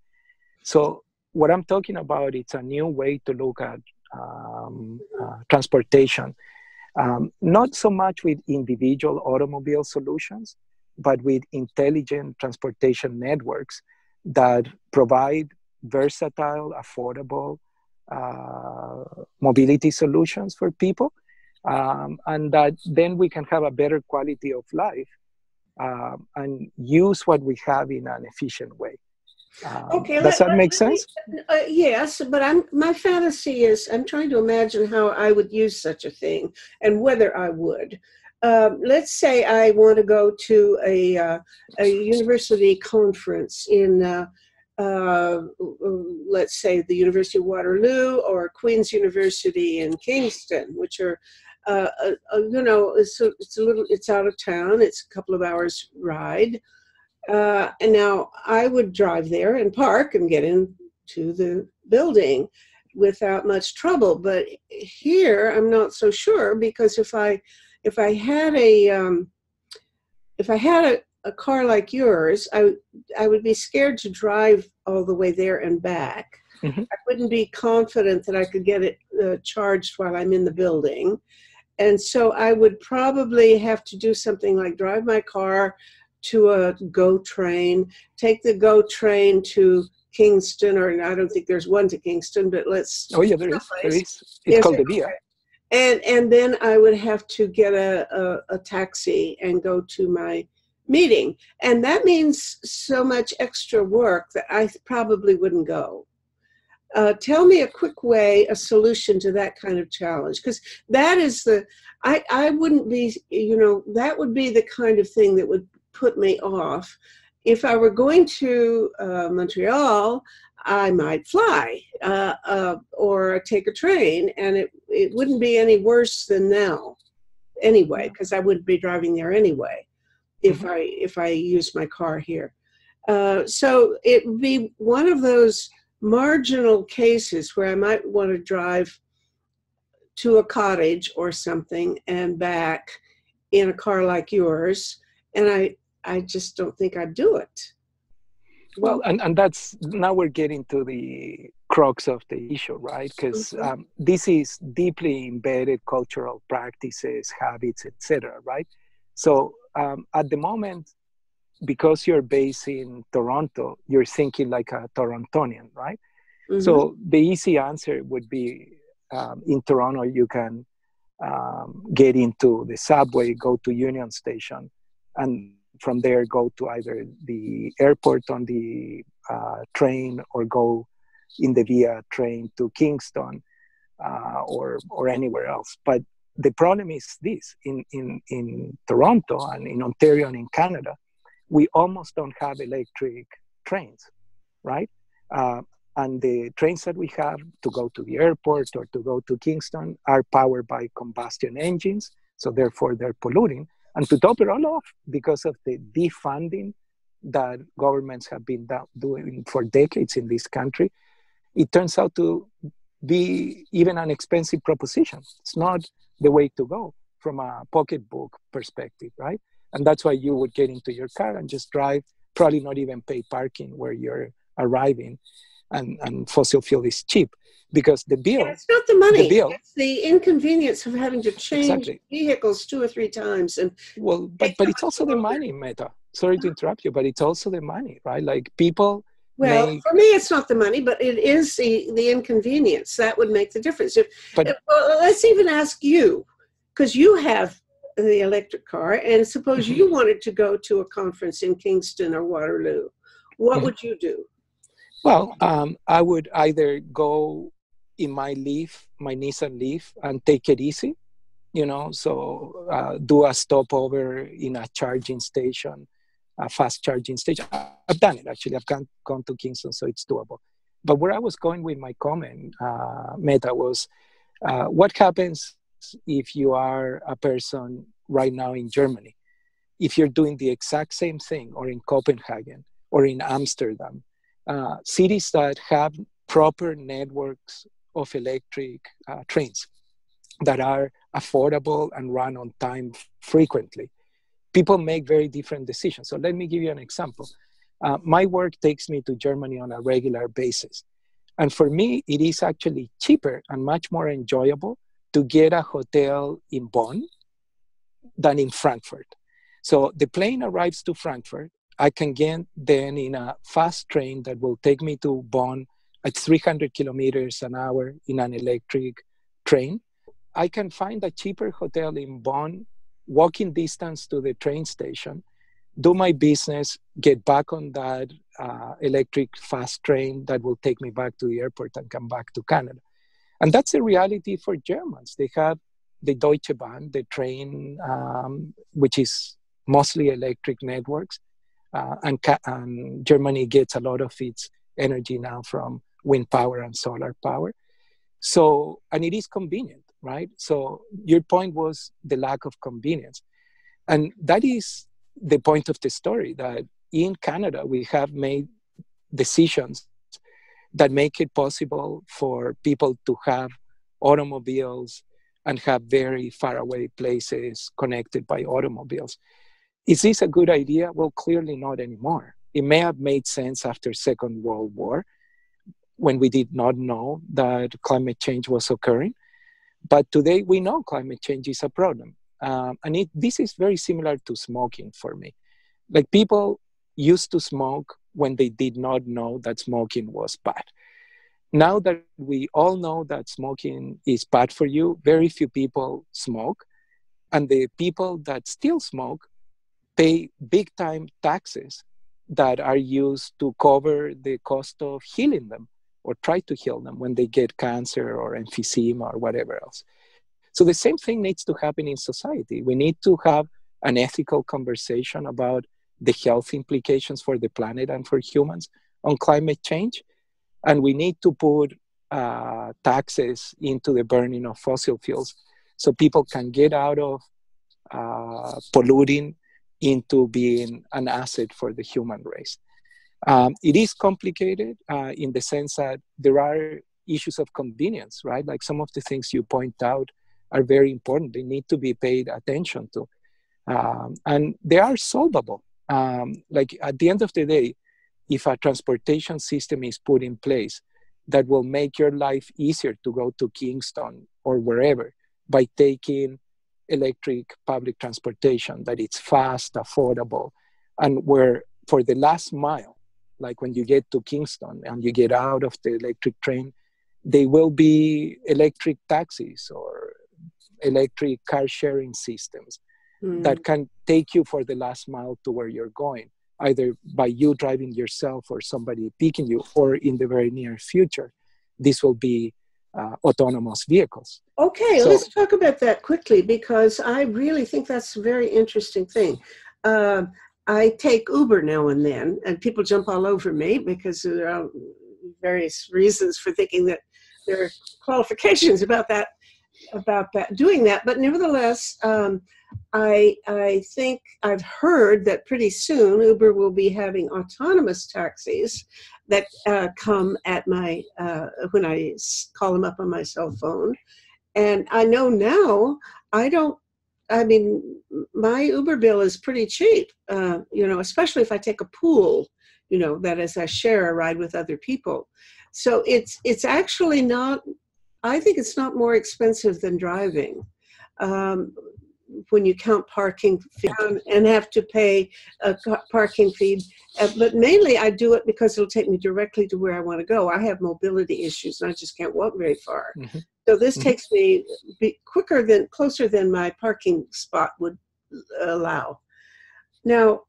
So what I'm talking about, it's a new way to look at transportation, not so much with individual automobile solutions, but with intelligent transportation networks that provide versatile, affordable mobility solutions for people, and that then we can have a better quality of life and use what we have in an efficient way. Okay, Does that make let me, sense? yes, but my fantasy is I'm trying to imagine how I would use such a thing and whether I would. Let's say I want to go to a university conference in, let's say, the University of Waterloo or Queen's University in Kingston, which are, it's out of town. It's a couple of hours ride. And now I would drive there and park and get into the building without much trouble. But here, I'm not so sure because if I had a car like yours, I would be scared to drive all the way there and back. Mm-hmm. I wouldn't be confident that I could get it charged while I'm in the building. And so I would probably have to do something like drive my car to a GO train, take the GO train to Kingston, or I don't think there's one to Kingston, but let's. Oh yeah, there is. It's yes, called the Via. And then I would have to get a taxi and go to my meeting. And that means so much extra work that I probably wouldn't go. Tell me a quick way, a solution to that kind of challenge, because that is I wouldn't be, that would be the kind of thing that would put me off. If I were going to Montreal, I might fly or take a train, and it wouldn't be any worse than now anyway, because I wouldn't be driving there anyway if I used my car here. So it would be one of those marginal cases where I might want to drive to a cottage or something and back in a car like yours, and I just don't think I'd do it. Well, and that's, now we're getting to the crux of the issue, right? Because this is deeply embedded cultural practices, habits, etc., right? So at the moment, because you're based in Toronto, you're thinking like a Torontonian, right? Mm-hmm. So the easy answer would be in Toronto, you can get into the subway, go to Union Station, and from there go to either the airport on the train or go in the Via train to Kingston or anywhere else. But the problem is this, in Toronto and in Ontario and in Canada, we almost don't have electric trains, right? And the trains that we have to go to the airport or to go to Kingston are powered by combustion engines, so therefore they're polluting. And to top it all off, because of the defunding that governments have been doing for decades in this country, it turns out to be even an expensive proposition. It's not the way to go from a pocketbook perspective, right? And that's why you would get into your car and just drive, probably not even pay parking where you're arriving, and fossil fuel is cheap. Because the bill... Yeah, it's not the money, it's the inconvenience of having to change vehicles 2 or 3 times. And well, but it's also the money, Metta. Sorry to interrupt you, but it's also the money, right? Like people... Well, for me, it's not the money, but it is the inconvenience. That would make the difference. Well, let's even ask you, because you have the electric car, and suppose you wanted to go to a conference in Kingston or Waterloo. What would you do? Well, I would either go in my Nissan Leaf, and take it easy, so do a stopover in a charging station, a fast charging station. I've done it, actually. I've gone to Kingston, so it's doable. But where I was going with my comment, Metta, was what happens if you are a person right now in Germany? If you're doing the exact same thing, or in Copenhagen, or in Amsterdam, cities that have proper networks of electric trains that are affordable and run on time frequently, people make very different decisions. So let me give you an example. My work takes me to Germany on a regular basis. And for me, it is actually cheaper and much more enjoyable to get a hotel in Bonn than in Frankfurt. So the plane arrives to Frankfurt. I can get then in a fast train that will take me to Bonn at 300 kilometers an hour in an electric train. I can find a cheaper hotel in Bonn, walking distance to the train station, do my business, get back on that electric fast train that will take me back to the airport and come back to Canada. And that's a reality for Germans. They have the Deutsche Bahn, the train, which is mostly electric networks. And Germany gets a lot of its energy now from wind power and solar power. So, and it is convenient, right? So your point was the lack of convenience. And that is the point of the story, that in Canada, we have made decisions that make it possible for people to have automobiles and have very far away places connected by automobiles. Is this a good idea? Well, clearly not anymore. It may have made sense after Second World War, when we did not know that climate change was occurring. But today we know climate change is a problem. And this is very similar to smoking for me. Like, people used to smoke when they did not know that smoking was bad. Now that we all know that smoking is bad for you, very few people smoke. And the people that still smoke pay big time taxes that are used to cover the cost of healing them, or try to heal them when they get cancer or emphysema or whatever else. So the same thing needs to happen in society. We need to have an ethical conversation about the health implications for the planet and for humans on climate change. And we need to put taxes into the burning of fossil fuels so people can get out of polluting into being an asset for the human race. It is complicated in the sense that there are issues of convenience, right? Like, some of the things you point out are very important. They need to be paid attention to. And they are solvable. Like, at the end of the day, if a transportation system is put in place that will make your life easier to go to Kingston or wherever by taking electric public transportation, that it's fast, affordable, and where for the last mile, like when you get to Kingston and you get out of the electric train, they will be electric taxis or electric car sharing systems that can take you for the last mile to where you're going, either by you driving yourself or somebody picking you, or in the very near future, this will be autonomous vehicles. Okay, so let's talk about that quickly, because I really think that's a very interesting thing. I take Uber now and then, and people jump all over me because there are various reasons for thinking that there are qualifications about doing that. But nevertheless, I think I've heard that pretty soon Uber will be having autonomous taxis that come at my when I call them up on my cell phone. And I know now my Uber bill is pretty cheap, especially if I take a pool, that is, I share a ride with other people. So it's actually not, I think it's not more expensive than driving. When you count parking fee and have to pay a parking fee. But mainly I do it because it'll take me directly to where I want to go. I have mobility issues and I just can't walk very far. Mm-hmm. So this takes me closer than my parking spot would allow. Now,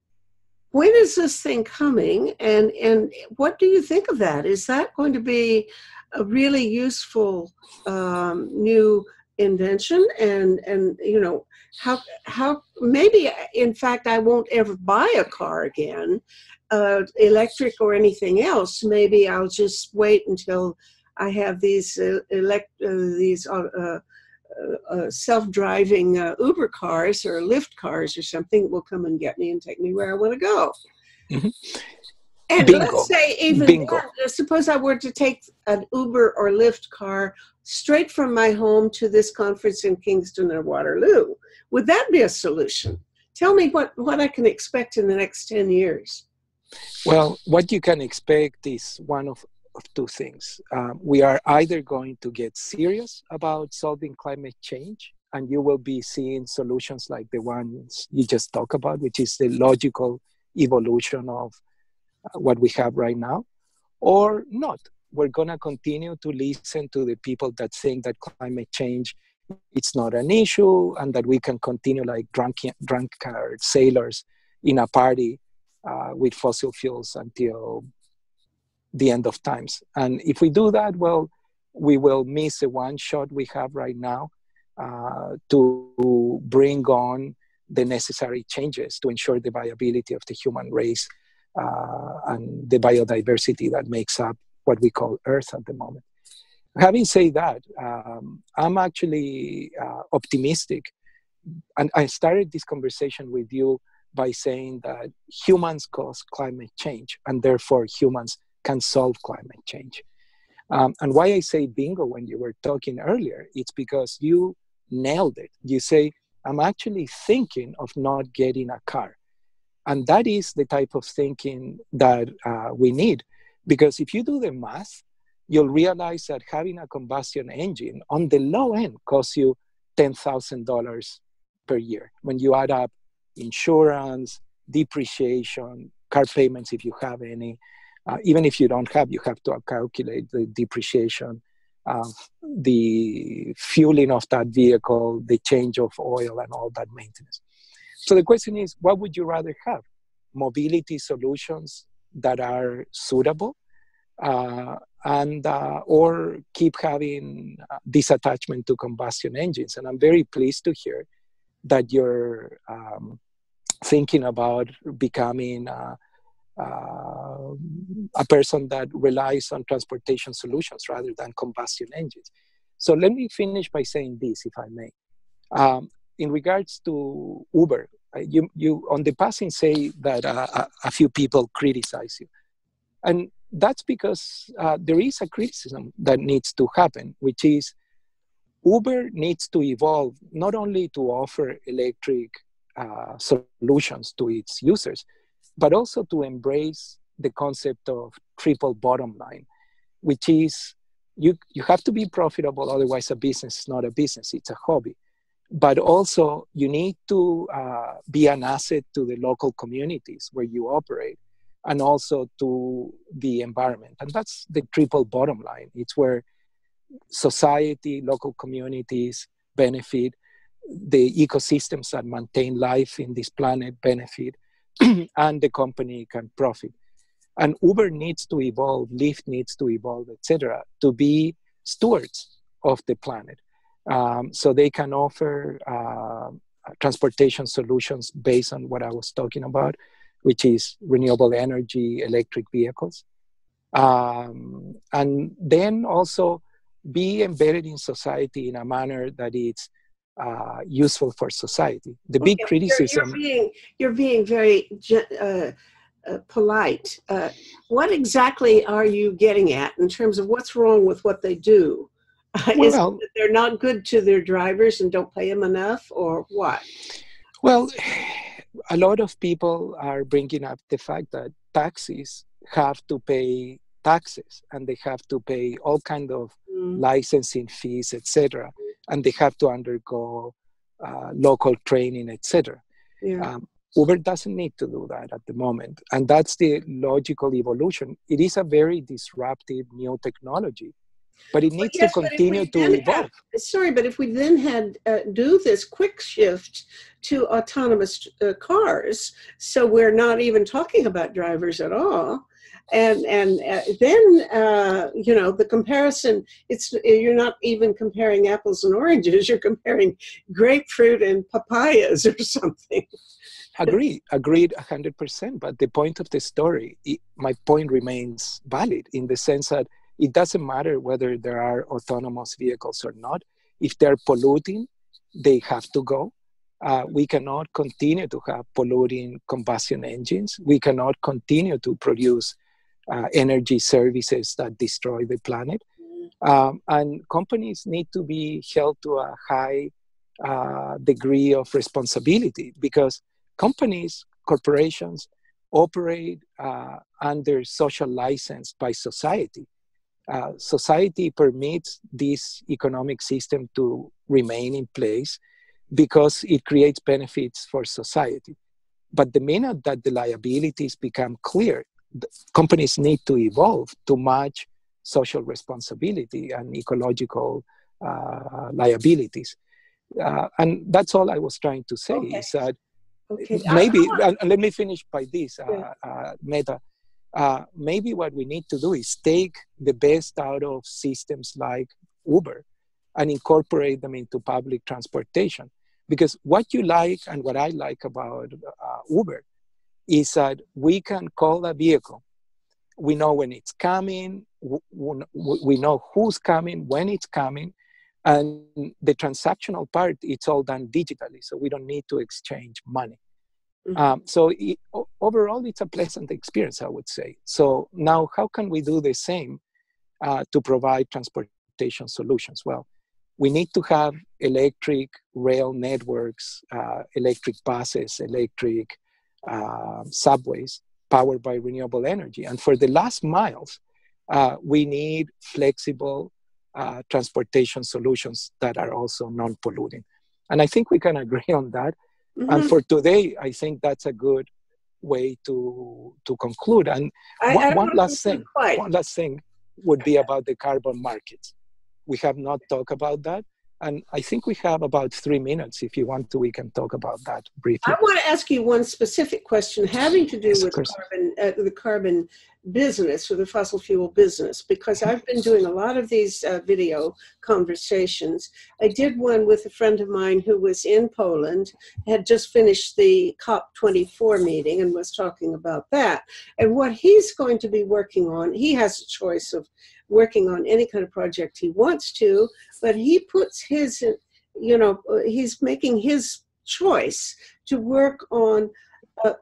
when is this thing coming, and what do you think of that? Is that going to be a really useful new invention? And how maybe in fact I won't ever buy a car again, electric or anything else. Maybe I'll just wait until I have these self-driving Uber cars or Lyft cars or something that will come and get me and take me where I want to go. Mm-hmm. And Bingo. Let's say even then, suppose I were to take an Uber or Lyft car straight from my home to this conference in Kingston or Waterloo. Would that be a solution? Tell me what I can expect in the next 10 years. Well, what you can expect is one of two things. We are either going to get serious about solving climate change, and you will be seeing solutions like the ones you just talked about, which is the logical evolution of what we have right now, or not. We're going to continue to listen to the people that think that climate change, it's not an issue, and that we can continue like drunkard sailors in a party with fossil fuels until the end of times. And if we do that, well, we will miss the one shot we have right now to bring on the necessary changes to ensure the viability of the human race and the biodiversity that makes up what we call Earth at the moment. Having said that, I'm actually optimistic. And I started this conversation with you by saying that humans cause climate change, and therefore humans can solve climate change. And why I say bingo when you were talking earlier, it's because you nailed it. You say, I'm actually thinking of not getting a car. And that is the type of thinking that we need. Because if you do the math, you'll realize that having a combustion engine on the low end costs you $10,000 per year. When you add up insurance, depreciation, car payments if you have any, even if you don't have, you have to calculate the depreciation, the fueling of that vehicle, the change of oil and all that maintenance. So the question is, what would you rather have? Mobility solutions that are suitable or keep having this attachment to combustion engines? And I'm very pleased to hear that you're thinking about becoming a person that relies on transportation solutions rather than combustion engines. So let me finish by saying this, if I may. In regards to Uber, you on the passing say that a few people criticize you. And that's because there is a criticism that needs to happen, which is Uber needs to evolve not only to offer electric solutions to its users, but also to embrace the concept of triple bottom line, which is you have to be profitable, otherwise a business is not a business, it's a hobby. But also you need to be an asset to the local communities where you operate and also to the environment. And that's the triple bottom line. It's where society, local communities benefit, the ecosystems that maintain life in this planet benefit, and the company can profit. And Uber needs to evolve, Lyft needs to evolve, etc., to be stewards of the planet. So they can offer transportation solutions based on what I was talking about, which is renewable energy, electric vehicles. And then also be embedded in society in a manner that is useful for society. The big criticism... You're being very polite. What exactly are you getting at in terms of what's wrong with what they do? Is it that they're not good to their drivers and don't pay them enough, or what? Well, a lot of people are bringing up the fact that taxis have to pay taxes and they have to pay all kind of licensing fees, etc., and they have to undergo local training, etc. Yeah. Uber doesn't need to do that at the moment, and that's the logical evolution. It is a very disruptive new technology, but it needs to continue to evolve. Sorry, but if we then had do this quick shift to autonomous cars, so we're not even talking about drivers at all, and then the comparison, you're not even comparing apples and oranges, you're comparing grapefruit and papayas or something. Agreed 100%. But the point of the story, my point remains valid in the sense that it doesn't matter whether there are autonomous vehicles or not. If they're polluting, they have to go. We cannot continue to have polluting combustion engines. We cannot continue to produce energy services that destroy the planet. And companies need to be held to a high degree of responsibility, because corporations operate under social license by society. Society permits this economic system to remain in place because it creates benefits for society. But the minute that the liabilities become clear, companies need to evolve to match social responsibility and ecological liabilities. And that's all I was trying to say, is that Okay. Maybe, and let me finish by this, Yeah. Meta. Maybe what we need to do is take the best out of systems like Uber and incorporate them into public transportation. Because what you like and what I like about Uber is that we can call a vehicle. We know when it's coming, we know who's coming, when it's coming, and the transactional part, it's all done digitally, so we don't need to exchange money. So overall, it's a pleasant experience, I would say. So now, how can we do the same to provide transportation solutions? Well, we need to have electric rail networks, electric buses, electric subways powered by renewable energy. And for the last miles, we need flexible transportation solutions that are also non-polluting. And I think we can agree on that. And for today, I think that's a good way to conclude. And one last thing would be about the carbon markets. We have not talked about that. And I think we have about 3 minutes. If you want to, we can talk about that briefly. I want to ask you one specific question having to do with the carbon business or the fossil fuel business, because I've been doing a lot of these video conversations. I did one with a friend of mine who was in Poland, had just finished the COP24 meeting and was talking about that. And what he's going to be working on, he has a choice of working on any kind of project he wants to, but he puts his, he's making his choice to work on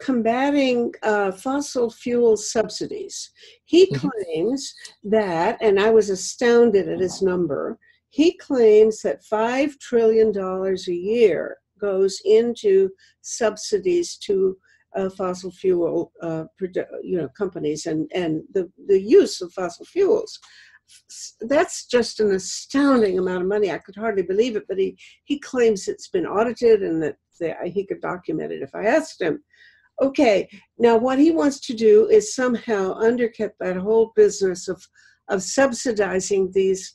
combating fossil fuel subsidies. He claims that, and I was astounded at his number, he claims that $5 trillion a year goes into subsidies to fossil fuel companies and the use of fossil fuels. That's just an astounding amount of money. I could hardly believe it, but he claims it's been audited and that he could document it if I asked him. Okay, now what he wants to do is somehow undercut that whole business of subsidizing these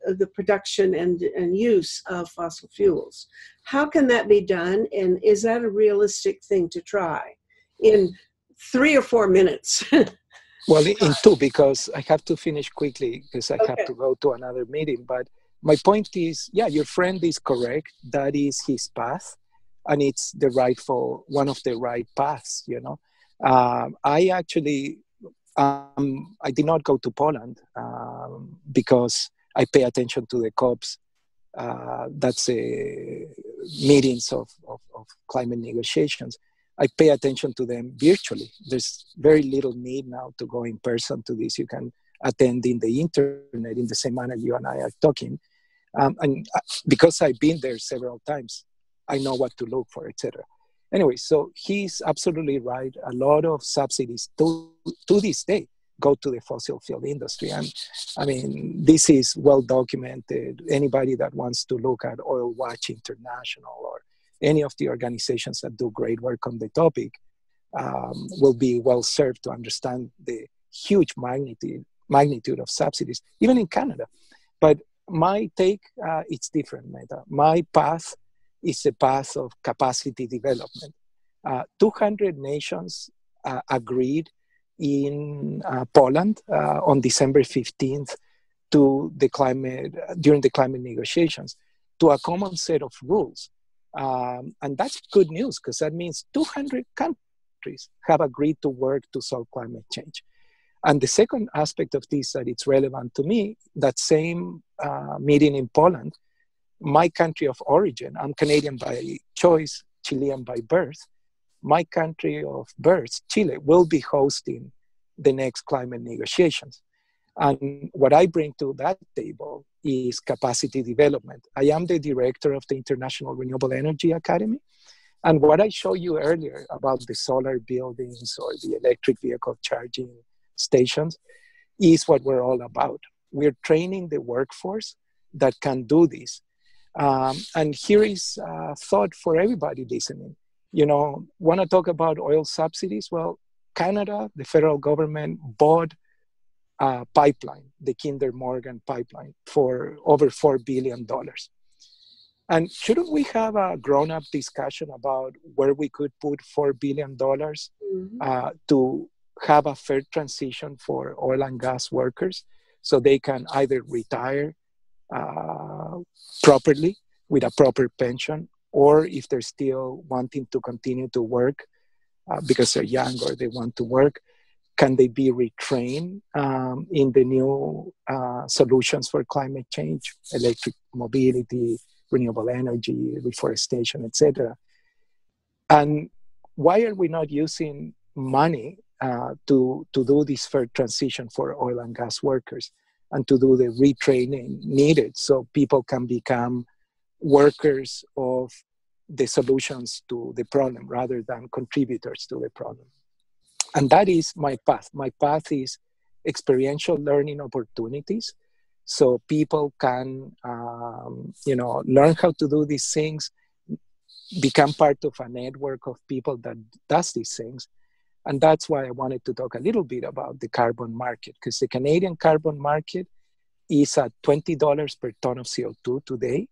the production and use of fossil fuels. How can that be done, and is that a realistic thing to try in 3 or 4 minutes? Well, in 2, because I have to finish quickly because I have to go to another meeting. But my point is, yeah, your friend is correct. That is his path, and it's one of the right paths, I actually, I did not go to Poland because I pay attention to the COPs. That's meetings of climate negotiations. I pay attention to them virtually. There's very little need now to go in person to this. You can attend in the internet in the same manner you and I are talking. And because I've been there several times, I know what to look for, etc. Anyway, so he's absolutely right. A lot of subsidies to this day go to the fossil fuel industry. And I mean, this is well documented. Anybody that wants to look at Oil Watch International or any of the organizations that do great work on the topic will be well served to understand the huge magnitude of subsidies, even in Canada. But my take, it's different, Metta. My path is a path of capacity development. 200 nations agreed in Poland on December 15th during the climate negotiations to a common set of rules. And that's good news because that means 200 countries have agreed to work to solve climate change. And the second aspect of this that it's relevant to me, that same meeting in Poland, my country of origin, I'm Canadian by choice, Chilean by birth. My country of birth, Chile, will be hosting the next climate negotiations. And what I bring to that table is capacity development. I am the director of the International Renewable Energy Academy. And what I showed you earlier about the solar buildings or the electric vehicle charging stations is what we're all about. We're training the workforce that can do this. And here is a thought for everybody listening. Want to talk about oil subsidies? Well, Canada, the federal government bought a pipeline, the Kinder Morgan pipeline, for over $4 billion. And shouldn't we have a grown-up discussion about where we could put $4 billion to have a fair transition for oil and gas workers so they can either retire uh, properly with a proper pension, or if they're still wanting to continue to work because they're young or they want to work, can they be retrained in the new solutions for climate change, electric mobility, renewable energy, reforestation, etc. And why are we not using money to do this fair transition for oil and gas workers and to do the retraining needed so people can become workers of the solutions to the problem rather than contributors to the problem? And that is my path. My path is experiential learning opportunities so people can learn how to do these things, become part of a network of people that does these things. And that's why I wanted to talk a little bit about the carbon market, because the Canadian carbon market is at $20 per ton of CO2 today,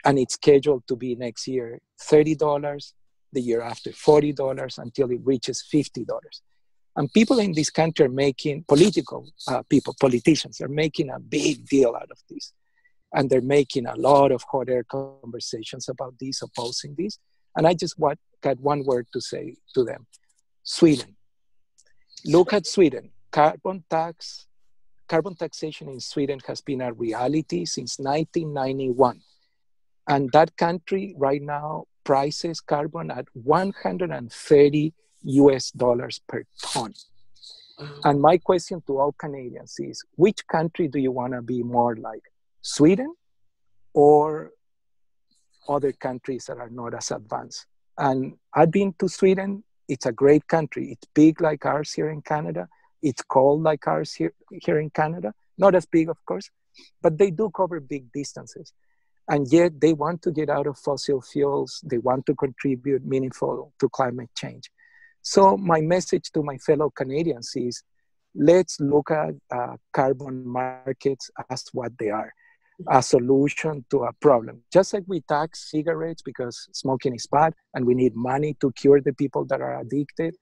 and it's scheduled to be next year $30, the year after $40, until it reaches $50. And people in this country are making, politicians are making a big deal out of this. And they're making a lot of hot air conversations about this, opposing this. And I just got one word to say to them: Sweden. Look at Sweden. Carbon taxation in Sweden has been a reality since 1991. And that country right now prices carbon at $130 per ton. And my question to all Canadians is, which country do you want to be more like? Sweden or other countries that are not as advanced? And I've been to Sweden. It's a great country. It's big like ours here in Canada. It's cold like ours here in Canada. Not as big, of course, but they do cover big distances. And yet they want to get out of fossil fuels. They want to contribute meaningful to climate change. So my message to my fellow Canadians is, let's look at carbon markets as what they are: a solution to a problem. Just like we tax cigarettes because smoking is bad and we need money to cure the people that are addicted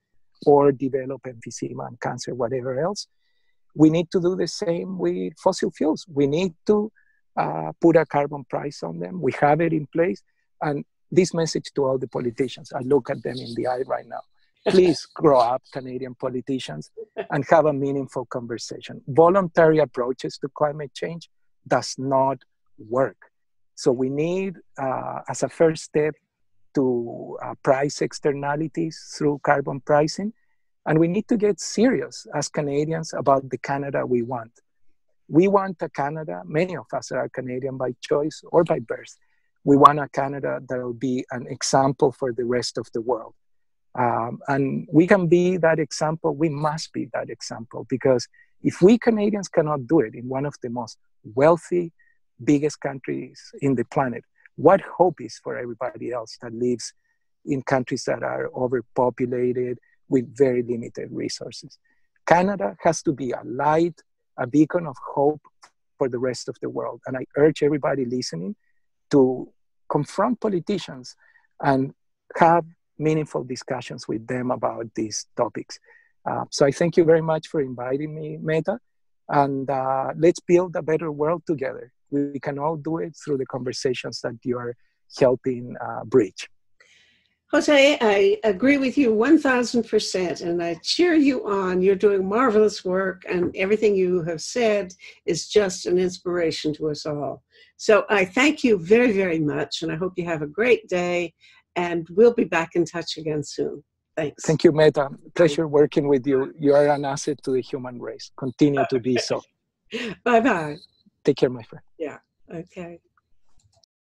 or develop emphysema and cancer, whatever else, we need to do the same with fossil fuels. We need to put a carbon price on them. We have it in place. And this message to all the politicians, I look at them in the eye right now. Please grow up, Canadian politicians, and have a meaningful conversation. Voluntary approaches to climate change does not work. So we need, as a first step, to price externalities through carbon pricing. And we need to get serious as Canadians about the Canada we want. We want a Canada, many of us are Canadian by choice or by birth. We want a Canada that will be an example for the rest of the world. And we can be that example. We must be that example, because if we Canadians cannot do it in one of the most wealthy, biggest countries in the planet, what hope is for everybody else that lives in countries that are overpopulated with very limited resources? Canada has to be a light, a beacon of hope for the rest of the world. And I urge everybody listening to confront politicians and have meaningful discussions with them about these topics. So I thank you very much for inviting me, Metta, and let's build a better world together. We can all do it through the conversations that you are helping bridge. Jose, I agree with you 1,000%, and I cheer you on. You're doing marvelous work, and everything you have said is just an inspiration to us all. So I thank you very, very much, and I hope you have a great day, and we'll be back in touch again soon. Thanks. Thank you, Metta. Pleasure working with you. You are an asset to the human race. Continue to be so. Bye-bye. Take care, my friend. Yeah, okay.